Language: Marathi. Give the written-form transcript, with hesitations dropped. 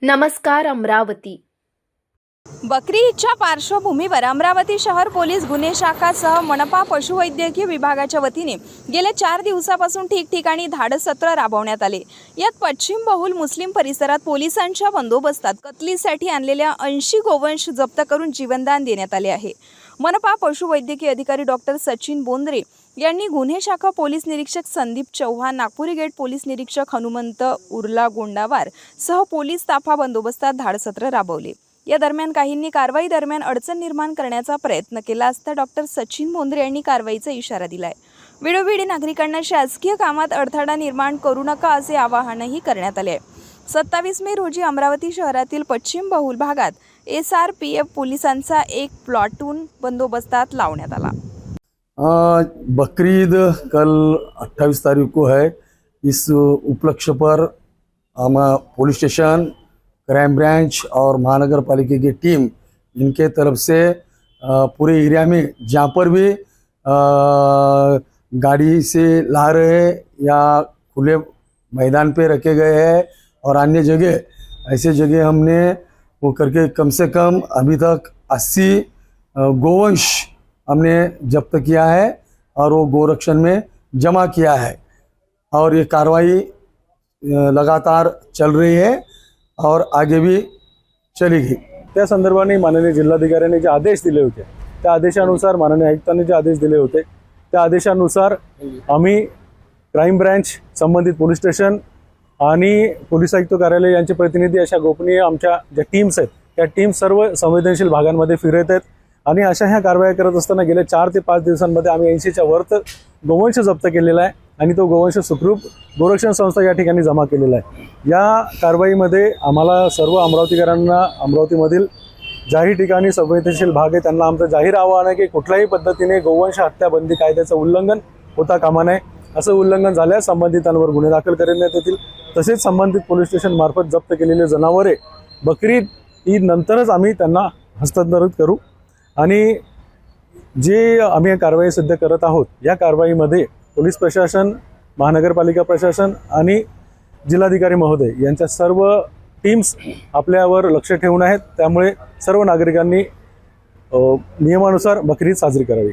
नमस्कार अमरावती। बकरी ईदच्या पार्श्वभूमीवर अमरावती शहर पोलीस गुन्हे शाखासह मनपा पशुवैद्यकीय विभागाच्या वतीने गेल्या 4 दिवसापासून ठिकठिकाणी धाडस सत्र राबवण्यात आले। यात पश्चिम बहुल मुस्लिम परिसरात पोलिसांच्या बंदोबस्तात कत्तलीसाठी आणलेल्या 80 गोवंश जप्त करून जीवनदान देण्यात आले आहे। मनपा पशुवैद्यकीय अधिकारी डॉक्टर सचिन बोंद्रे यांनी गुन्हे शाखा पोलीस निरीक्षक संदीप चौहान, नागपुरी गेट पोलीस निरीक्षक हनुमंत उर्ला गोंडावार सह पोलीस ताफा बंदोबस्तात धाडसत्र राबवले। या दरम्यान काहींनी कारवाई दरम्यान अडचण निर्माण करण्याचा प्रयत्न केला असता डॉक्टर सचिन बोंद्रे यांनी कारवाईचा इशारा दिलाय। वेळोवेळी नागरिकांना शासकीय कामात अडथळा निर्माण करू नका असे आवाहनही करण्यात आले आहे। 27 मे रोजी अमरावती शहरातील पश्चिम बहुल भागात SRPF पोलिसांचा एक प्लाटून बंदोबस्तात लावण्यात आला। बकरीद कल 28 तारीख को है। इस उपलक्ष्य पर पुलिस स्टेशन, क्राइम ब्रांच और महानगर पालिका की टीम इनके तरफ से पूरे एरिया में जहाँ पर भी गाड़ी से ला रहे हैं या खुले मैदान पे रखे गए हैं और अन्य जगह ऐसे जगह हमने वो करके कम से कम अभी तक 80 गोवंश हमने जब्त किया है और वो गोरक्षण में जमा किया है और ये कार्रवाई लगातार चल रही है और आगे भी चलेगी। त्या संदर्भाने माननीय जिल्हाधिकाऱ्यांनी जे आदेश दिले होते त्या आदेशानुसार, माननीय आयुक्तांनी जे आदेश दिले होते त्या आदेशानुसार आम्ही क्राइम ब्रांच, संबंधित पोलीस स्टेशन आणि पोलीस आयुक्त कार्यालय यांचे प्रतिनिधी अशा गोपनीय आमच्या ज्या टीम्स आहेत त्या टीम सर्व संवेदनशील भागांमध्ये फिरत आहेत आणि अशा ह्या कारवाया करत असताना गेल्या 4 ते 5 दिवसांमध्ये आम्ही 80च्या वर गोवंश जप्त केलेला आहे आणि तो गोवंश सुखरूप गोरक्षण संस्था या ठिकाणी जमा केलेला आहे। या कारवाईमध्ये आम्हाला सर्व अमरावतीकरांना, अमरावतीमधील ज्याही ठिकाणी संवेदनशील भाग आहे त्यांना आमचं जाहीर आवाहन आहे की कुठल्याही पद्धतीने गोवंश हत्या बंदी कायद्याचं उल्लंघन होता कामा नये। असं उल्लंघन झाल्यास संबंधितांवर गुन्हे दाखल करण्यात येतील। तसेच संबंधित पोलीस स्टेशन मार्फत जप्त केलेले जनावरे बकरीद ईद नंतरच आम्ही त्यांना हस्तांतरित करू आणि जे आम्ही कारवाई सध्या करत आहोत या कारवाईमध्ये पोलीस प्रशासन, महानगरपालिका प्रशासन आणि जिल्हाधिकारी महोदय यांच्या सर्व टीम्स आपल्यावर लक्ष ठेवून आहेत। त्यामुळे सर्व नागरिकांनी नियमानुसार बकरीद साजरी करावी।